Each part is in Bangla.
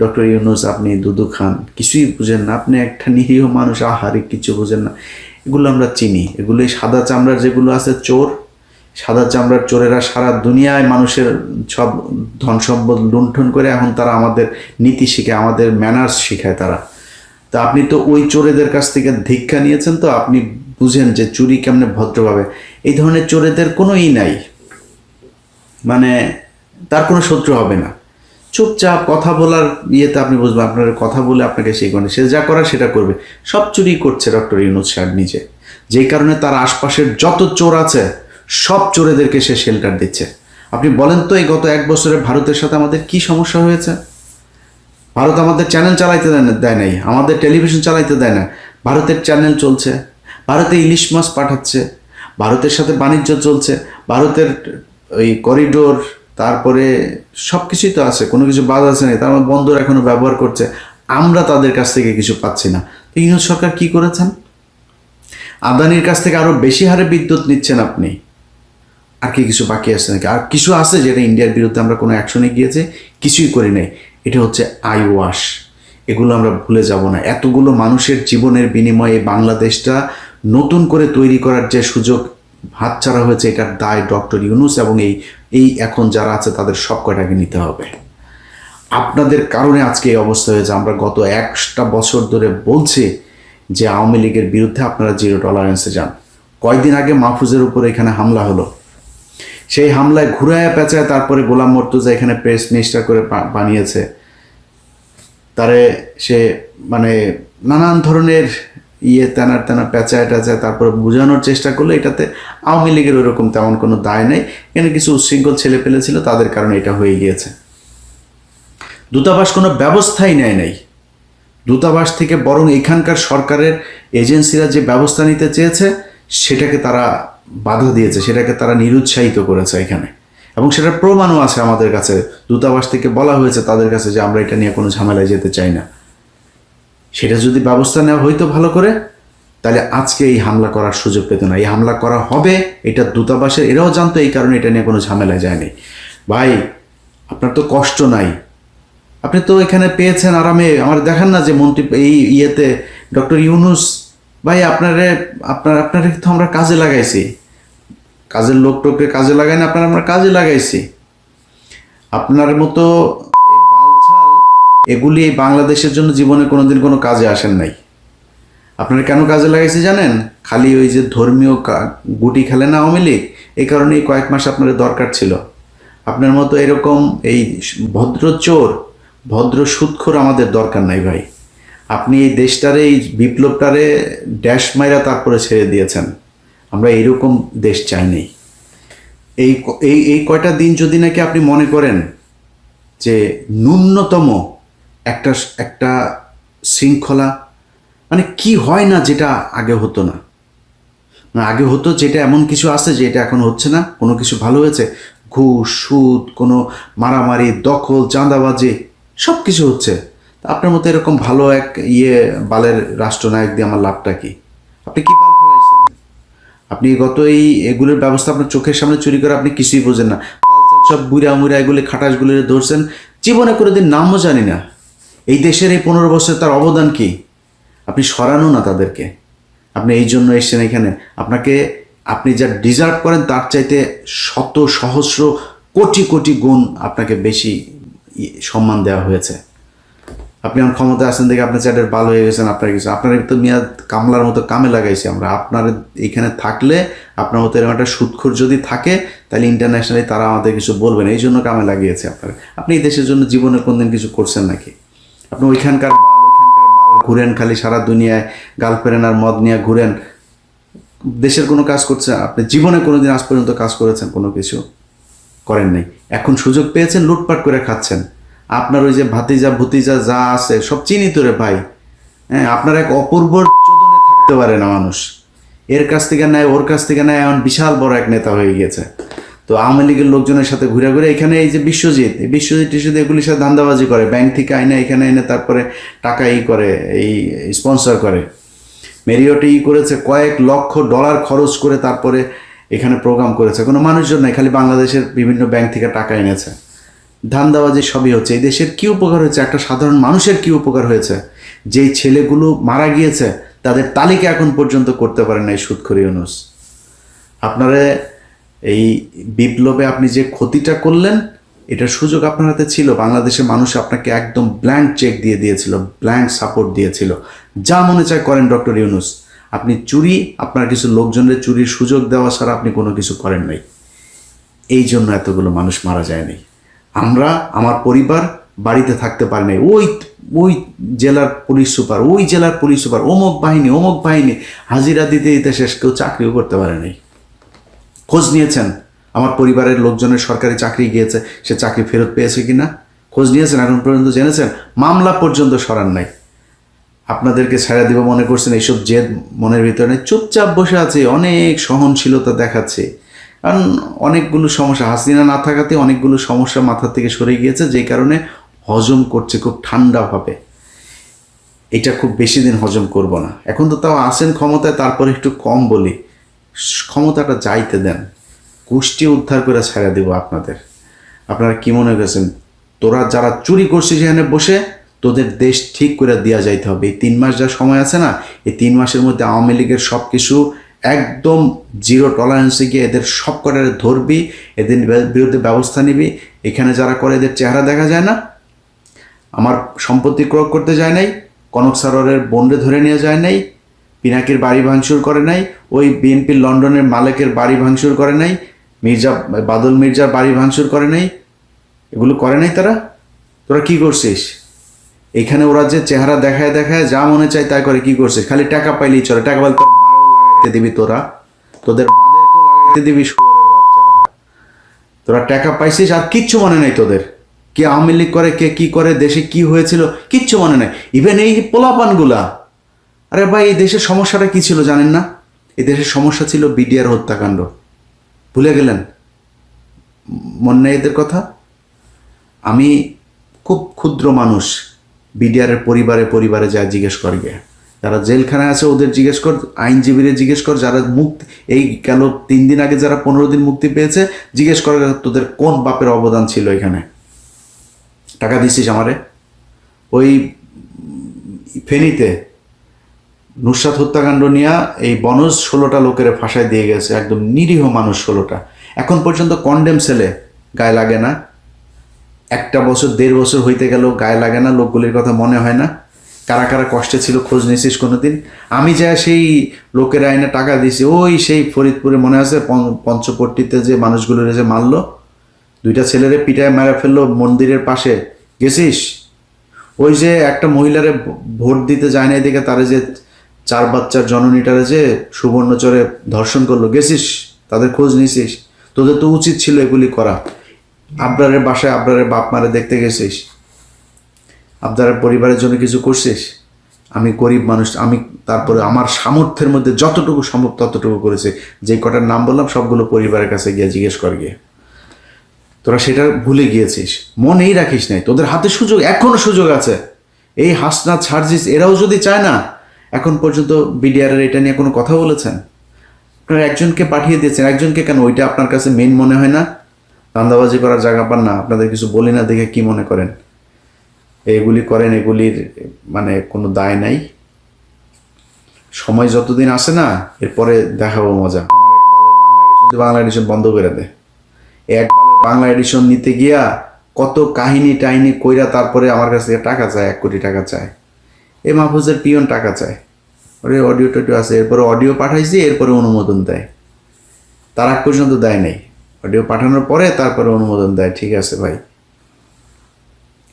ডক্টর ইউনূস আপনি দুদু খান, কিছুই বুঝেন না, আপনি একটা নিরীহ মানুষ, আহারে কিছু বুঝেন না। এগুলো আমরা চিনি, এগুলোই সাদা চামড়ার যেগুলো আছে চোর, সাদা চামড়ার চোরেরা সারা দুনিয়ায় মানুষের সব ধন সম্পদ লুণ্ঠন করে এখন তারা আমাদের নীতি শিখায়, আমাদের ম্যানার্স শিখায় তারা। তা আপনি তো ওই চোরেদের কাছ থেকে ধিক্ষা নিয়েছেন, তো আপনি বুঝেন যে চুরি কেমনে ভদ্রভাবে। এই ধরনের চোরেদের কোনো নাই, মানে তার কোনো শত্রু হবে না। চুপচাপ কথা বলার ইয়েতে আপনি বুঝবেন, আপনার কথা বলে আপনাকে সেই করে সে যা করার সেটা করবে। সব চুরি করছে ডক্টর ইউনূস সাহেব নিজে, যেই কারণে তার আশপাশের যত চোর আছে সব চোরেদেরকে সে শেল্টার দিচ্ছে। আপনি বলেন তো এই গত 1 বছরে ভারতের সাথে আমাদের কি সমস্যা হয়েছে? ভারত আমাদের চ্যানেল চালাইতে দেয় নাই, আমাদের টেলিভিশন চালাইতে দেয় না। ভারতের চ্যানেল চলছে, ভারতে ইলিশ মাছ পাঠাচ্ছে, ভারতের সাথে বাণিজ্য চলছে, ভারতের ওই করিডোর, তারপরে সব কিছুই তো আছে, কোনো কিছু বাদ আছে না। তার মানে বন্দর এখনো ব্যবহার করছে, আমরা তাদের কাছ থেকে কিছু পাচ্ছি না। তো ইউনূস সরকার কি করেছেন? আদানির কাছ থেকে আরো বেশি হারে বিদ্যুৎ নিচ্ছেন আপনি। আর কি কিছু বাকি আছে নাকি? আর কিছু আছে যেটা ইন্ডিয়ার বিরুদ্ধে আমরা কোনো অ্যাকশনে গিয়েছে, কিছুই করি নাই। এটা হচ্ছে আই ওয়াশ। এগুলো আমরা ভুলে যাব না। এতগুলো মানুষের জীবনের বিনিময়ে বাংলাদেশটা নতুন করে তৈরি করার যে সুযোগ হাতছাড়া হয়েছে, এটার দায় ডক্টর ইউনূস এবং এই এখন যারা আছে তাদের সব কয়টাকে নিতে হবে। আপনাদের কারণে আজকে এই অবস্থা হয়েছে। আমরা গত 1টা বছর ধরে বলছি যে আওয়ামী লীগের বিরুদ্ধে আপনারা জিরো টলারেন্সে যান। কয়েকদিন আগে মাহফুজের উপর এখানে হামলা হলো, সেই হামলায় ঘুরায় পেঁচায় তারপরে গোলাম মর্তুজা এখানে প্রেস মিনিস্টার করে বানিয়েছে তারে। সে মানে নানান ধরনের তেনা পেঁচায় টাচায় তারপরে বোঝানোর চেষ্টা করলো এটাতে আওয়ামী লীগের ওইরকম তেমন কোনো দায় নেই, এখানে কিছু উচ্ছৃঙ্খল ছেলে পেলে ছিল, তাদের কারণে এটা হয়ে গিয়েছে। দূতাবাস কোনো ব্যবস্থাই নেয় নাই। দূতাবাস থেকে বরং এখানকার সরকারের এজেন্সিরা যে ব্যবস্থা নিতে চেয়েছে সেটাকে তারা বাধা দিয়েছে, সেটাকে তারা নিরুৎসাহিত করেছে এখানে, এবং সেটার প্রমাণও আছে আমাদের কাছে। দূতাবাস থেকে বলা হয়েছে তাদের কাছে যে আমরা এটা নিয়ে কোনো ঝামেলায় যেতে চাই না। সেটা যদি ব্যবস্থা নেওয়া হইতো ভালো করে, তাহলে আজকে এই হামলা করার সুযোগ পেত না। এই হামলা করা হবে এটা দূতাবাসের, এরাও জানতো, এই কারণে এটা নিয়ে কোনো ঝামেলায় যায়নি। ভাই আপনার তো কষ্ট নাই, আপনি তো এখানে পেয়েছেন আরামে। আমার দেখান না যে মন্ত্রী এই ইয়েতে ডক্টর ইউনূস ভাই, আপনারে তো আমরা কাজে লাগাইছি, কাজের লোক টোককে কাজে লাগাই না, আমরা কাজে লাগাইছি। আপনার মতো বালছাল এগুলি এই বাংলাদেশের জন্য জীবনে কোনোদিন কোনো কাজে আসেন নাই। আপনারা কেন কাজে লাগাইছি জানেন? খালি ওই যে ধর্মীয় গুটি খেলে না আওয়ামী লীগ, এই কারণে এই কয়েক মাস আপনার দরকার ছিল। আপনার মতো এরকম এই ভদ্র চোর, ভদ্র সুদখোর আমাদের দরকার নাই ভাই। আপনি এই দেশটারে, এই বিপ্লবটারে ড্যাশ মাইরা তারপরে ছেড়ে দিয়েছেন। আমরা এইরকম দেশ চাই নাই। এই এই কয়টা দিন যদি নাকি আপনি মনে করেন যে ন্যূনতম একটা একটা শৃঙ্খলা, মানে কি হয় না যেটা আগে হতো না, মানে আগে হতো যেটা, এমন কিছু আছে যে এটা এখন হচ্ছে না, কোনো কিছু ভালো হয়েছে? ঘুষ, সুদ, কোনো মারামারি, দখল, চাঁদাবাজি, সব কিছু হচ্ছে। আপনার মতো এরকম ভালো এক বালের রাষ্ট্রনায়ক দিয়ে আমার লাভটা কি? আপনি কি বাল ফলাইছেন? আপনি গত এগুলোর ব্যবস্থা আপনার চোখের সামনে চুরি করে আপনি কিছুই বোঝেন না। সব বুড়া মুড়া এগুলি খাটাসগুলি ধরছেন, জীবনে কোনোদিন নামও জানি না। এই দেশের এই 15 বছর তার অবদান কি? আপনি সরানো না তাদেরকে। আপনি এই জন্য এসছেন এখানে। আপনি যা ডিজার্ভ করেন তার চাইতে শত সহস্র কোটি কোটি গুণ আপনাকে বেশি সম্মান দেওয়া হয়েছে। আপনি আমার ক্ষমতা আছেন দেখে আপনার চ্যাটের বাল হয়ে গেছেন, আপনার তো মিয়া কামলার মতো কামে লাগাইছি আমরা। আপনার এইখানে থাকলে, আপনার মতো এরকম একটা সুদখোর যদি থাকে, তাহলে ইন্টারন্যাশনালি তারা আমাদের কিছু বলবেন, এই জন্য কামে লাগিয়েছে আপনার। আপনি এই দেশের জন্য জীবনে কোনদিন কিছু করছেন নাকি? আপনি ওইখানকার বাল ঘুরেন, খালি সারা দুনিয়ায় গার্লফ্রেন্ড আর মদ নিয়ে ঘুরেন, দেশের কোনো কাজ করছেন? আপনি জীবনে কোনোদিন আজ পর্যন্ত কাজ করেছেন? কোনো কিছু করেন নাই। এখন সুযোগ পেয়েছেন, লুটপাট করে খাচ্ছেন। আপনার ওই যে ভতিজা যা আছে সব চিহ্নিত রে ভাই। হ্যাঁ, আপনার এক অপূর্ব চোদনে থাকতে পারে না মানুষ, এর কাছ থেকে নেয়, ওর কাছ থেকে নেয়, এমন বিশাল বড় এক নেতা হয়ে গিয়েছে। তো আওয়ামী লীগের লোকজনের সাথে ঘুরে ঘুরে এখানে এই যে বিশ্বজিৎ টিশ্বজিৎ এগুলির সাথে ধান্দাবাজি করে, ব্যাংক থেকে আইনে এখানে এনে তারপরে টাকা করে, এই স্পন্সর করে। মেরিয়টে করেছে, কয়েক লক্ষ ডলার খরচ করে তারপরে এখানে প্রোগ্রাম করেছে। কোনো মানুষজন নাই, খালি বাংলাদেশের বিভিন্ন ব্যাংক থেকে টাকা এনেছে। ধান্দাবাজি সবই হচ্ছে। এই দেশের কি উপকার হয়েছে, একটা সাধারণ মানুষের কি উপকার হয়েছে? যেই ছেলেগুলো মারা গিয়েছে তাদের তালিকা এখন পর্যন্ত করতে পারেন না এই সুদখোর ইউনূস। আপনারা এই বিপ্লবে আপনি যে ক্ষতিটা করলেন, এটার সুযোগ আপনার হাতে ছিল। বাংলাদেশের মানুষ আপনাকে একদম ব্ল্যাঙ্ক চেক দিয়ে দিয়েছিল, ব্ল্যাঙ্ক সাপোর্ট দিয়েছিল। যা মনে চায় করেন ডক্টর ইউনূস। আপনি চুরি, আপনার কিছু লোকজনের চুরির সুযোগ দেওয়া ছাড়া আপনি কোনো কিছু করেন নাই। এই জন্য এতগুলো মানুষ মারা যায়নি। আমার পরিবার বাড়িতে থাকতে পারে নাই। ওই ওই জেলার পুলিশ সুপার, ওই জেলার পুলিশ সুপার, অমুক বাহিনী হাজিরা দিতে দিতে শেষ, কেউ চাকরিও করতে পারে নাই। খোঁজ নিয়েছেন আমার পরিবারের লোকজনের সরকারি চাকরি গিয়েছে, সে চাকরি ফেরত পেয়েছে কিনা খোঁজ নিয়েছেন? এখন পর্যন্ত জেনেছেন? মামলা পর্যন্ত সরান নাই। আপনাদেরকে ছেড়ে দিব মনে করছেন, এইসব জেদ মনের ভিতরে চুপচাপ বসে আছে, অনেক সহনশীলতা দেখাচ্ছে। কারণ অনেকগুলো সমস্যা, হাসিনা না থাকাতে অনেকগুলো সমস্যা মাথা থেকে সরে গিয়েছে, যেই কারণে হজম করছে খুব ঠান্ডাভাবে। এটা খুব বেশি দিন হজম করব না। এখন তো তাও আসেন ক্ষমতায়, তারপরে একটু কম বলি, ক্ষমতাটা যাইতে দেন, গোষ্ঠী উদ্ধার করে ছেড়ে দেব আপনাদের। আপনারা কি মনে করছেন তোরা যারা চুরি করছিস সেখানে বসে, তোদের দেশ ঠিক করে দেওয়া যাইতে হবে। এই 3 মাস যা সময় আছে না, এই 3 মাসের মধ্যে আওয়ামী লীগের সব কিছু একদম জিরো টলারেন্সে গিয়ে এদের সব কটারে ধরবি, এদের বিরুদ্ধে ব্যবস্থা নিবি। এখানে যারা করে এদের চেহারা দেখা যায় না। আমার সম্পত্তি ক্রয় করতে যায় নাই, কনক সারোয়ারের বোনরে ধরে নিয়ে যায় নাই, পিনাকির বাড়ি ভাঙচুর করে নাই, ওই বিএনপির লন্ডনের মালেকের বাড়ি ভাঙচুর করে নাই, বাদল মির্জার বাড়ি ভাঙচুর করে নাই, এগুলো করে নাই তারা। তোরা কি করছিস? এখানে ওরা যে চেহারা দেখায় দেখায় যা মনে চায় তাই করে। কি করছিস? খালি টাকা পাইলেই চলে। টাকা পাইলে তোর বারও লাগাইতে দিবি, তোরা তোদের বাদেরকেও লাগাইতে দিবি, শুয়োরের বাচ্চারা। তোরা টাকা পাইছিস আর কিচ্ছু মনে নাই তোদের। কে আওয়ামী লীগ করে, কে কি করে, দেশে কি হয়েছিল কিচ্ছু মনে নাই। ইভেন এই পোলাপানগুলা, আরে ভাই এই দেশের সমস্যাটা কি ছিল জানেন না? এই দেশের সমস্যা ছিল বিডিআর হত্যাকাণ্ড। ভুলে গেলেন? মনে নেই এদের কথা? আমি খুব ক্ষুদ্র মানুষ, বিডিআরের পরিবারে পরিবারে যা জিজ্ঞেস কর গে, যারা জেলখানায় আছে ওদের জিজ্ঞেস কর, আইনজীবীদের জিজ্ঞেস কর, যারা মুক্তি এই গেল 3 দিন আগে যারা 15 দিন মুক্তি পেয়েছে, জিজ্ঞেস কর তোদের কোন বাপের অবদান ছিল এখানে। টাকা দিচ্ছিস আমারে? ওই ফেনীতে নুসরাত হত্যাকাণ্ড নিয়ে এই বনজ 16টা লোকের ফাঁসায় দিয়ে গেছে, একদম নিরীহ মানুষ 16টা। এখন পর্যন্ত কন্ডেম সেলে গায়ে লাগে না। 1 বছর 1.5 বছর হইতে গেল গায়ে লাগে না, লোকগুলির কথা মনে হয় না। কারা কারা কষ্টে ছিল খোঁজ নিয়েছিস কোনোদিন? আমি যা সেই লোকের আইনে টাকা দিয়েছি, ওই সেই ফরিদপুরে মনে আছে পঞ্চপট্টিতে যে মানুষগুলোর যে মারলো, 2টা ছেলেরে পিটায় মেরে ফেললো মন্দিরের পাশে, গেছিস? ওই যে একটা মহিলারে ভোট দিতে যায় না এদিকে, তারে যে 4 বাচ্চার জননীটারে যে সুবর্ণচরে ধর্ষণ করলো, গেছিস? তাদের খোঁজ নিয়েছিস? তোদের তো উচিত ছিল এগুলি করা। আবরারের বাসায় আবরারের বাপ মারে দেখতে গেছিস? আবরারের পরিবারের জন্য কিছু করছিস? আমি গরিব মানুষ, আমি তারপরে আমার সামর্থ্যের মধ্যে যতটুকু সম্ভব ততটুকু করেছি। যে কটার নাম বললাম সবগুলো পরিবারের কাছে গিয়ে জিজ্ঞেস কর গিয়ে। তোরা সেটা ভুলে গিয়েছিস, মনেই রাখিস নাই। তোদের হাতে সুযোগ, এখনো সুযোগ আছে। এই হাসনাত সার্জিস এরাও যদি চায় না, এখন পর্যন্ত বিডিআরের এটা নিয়ে কোনো কথা বলেছেন? আপনারা একজনকে পাঠিয়ে দিয়েছেন, একজনকে কেন? ওইটা আপনার কাছে মেন মনে হয় না? ধান্দাবাজি করার জায়গা পান না? আপনাদের কিছু বলি না দেখে কি মনে করেন? এগুলি করেন, এগুলির মানে কোনো দায় নাই। সময় যতদিন আসে না, এরপরে দেখাবো মজা। আমার এক বালের বাংলা এডিশন বন্ধ করে দে। এক বালের বাংলা এডিশন নিতে গিয়া কত কাহিনী টাহিনী কইরা তারপরে আমার কাছ থেকে টাকা চায়, 1 কোটি টাকা চায়। এই মাহফুজের পিয়ন টাকা চায়। ওরে অডিও টডিও আছে, এরপরে অডিও পাঠাইছি, এরপরে অনুমোদন দেয়। তার আগ পর্যন্ত দেয় নাই, অডিও পাঠানোর পরে তারপরে অনুমোদন দেয়। ঠিক আছে ভাই।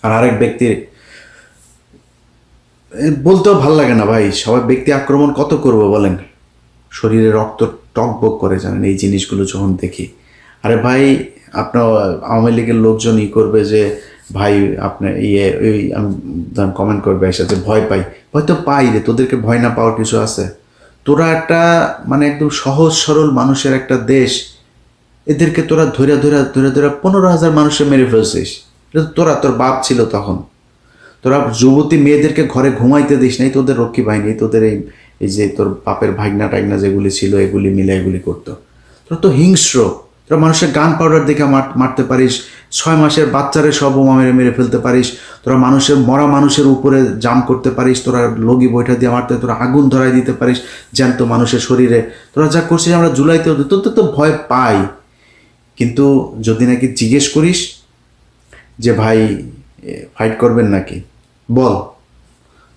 আর আরেক ব্যক্তির বলতেও ভাল লাগে না ভাই, সবাই ব্যক্তি আক্রমণ কত করবো বলেন? শরীরে রক্ত টকবক করে, জানেন এই জিনিসগুলো যখন দেখি। আরে ভাই, আপনার আওয়ামী লীগের লোকজন করবে যে ভাই আপনার ওই আমি কমেন্ট করবে এসে যে ভয় পাই। ভয় তো পাই রে, তোদেরকে ভয় না পাওয়ার কিছু আছে? তোরা একটা মানে একদম সহজ সরল মানুষের একটা দেশ, এদেরকে তোরা ধরে 15,000 মানুষের মেরে ফেলছিস। এটা তো তোর বাপ ছিল তখন। তোরা যুবতী মেয়েদেরকে ঘরে ঘুমাইতে দিস নাই, তোদের রক্ষী বাহিনী, তোদের এই যে তোর বাপের ভাগনা টাগনা যেগুলি ছিল, এগুলি মিলে এগুলি করতো। তোরা তো হিংস্র, তোরা মানুষের গান পাউডার দেখে মারতে পারিস, 6 মাসের বাচ্চারে সব বোমা মেরে মেরে ফেলতে পারিস, তোরা মরা মানুষের উপরে জাম করতে পারিস, তোরা লগি বৈঠা দিয়ে মারতে, তোরা আগুন ধরাই দিতে পারিস জ্যান্ত মানুষের শরীরে। তোরা যা করছিস আমরা জুলাইতেও তোর তো ভয় পাই। কিন্তু যদি নাকি জিজ্ঞেস করিস যে ভাই ফাইট করবেন নাকি, বল,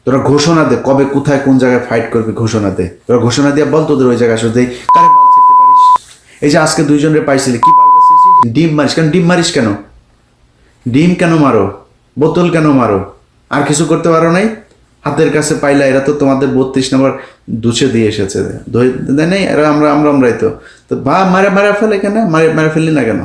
তোরা ঘোষণা দে, কবে কোথায় কোন জায়গায় ফাইট করবি ঘোষণা দে। তোরা ঘোষণা দিয়ে বল তোদের ওই জায়গায় আসলে কারে বাল ছিঁড়তে পারিস। এই যে আজকে 2 জনের পাইছিলি, কি বাল বাছিস? ডিম মারিস কেন? ডিম মারিস কেন? ডিম কেন মারো? বোতল কেন মারো? আর কিছু করতে পারো নাই? হাতের কাছে পাইলা, এরা তো তোমাদের 32 নম্বর দুছে দিয়ে এসেছে, দেয় নাই এরা, আমরাই তো বা মারা ফেলে কেন? মারা ফেললি না কেন?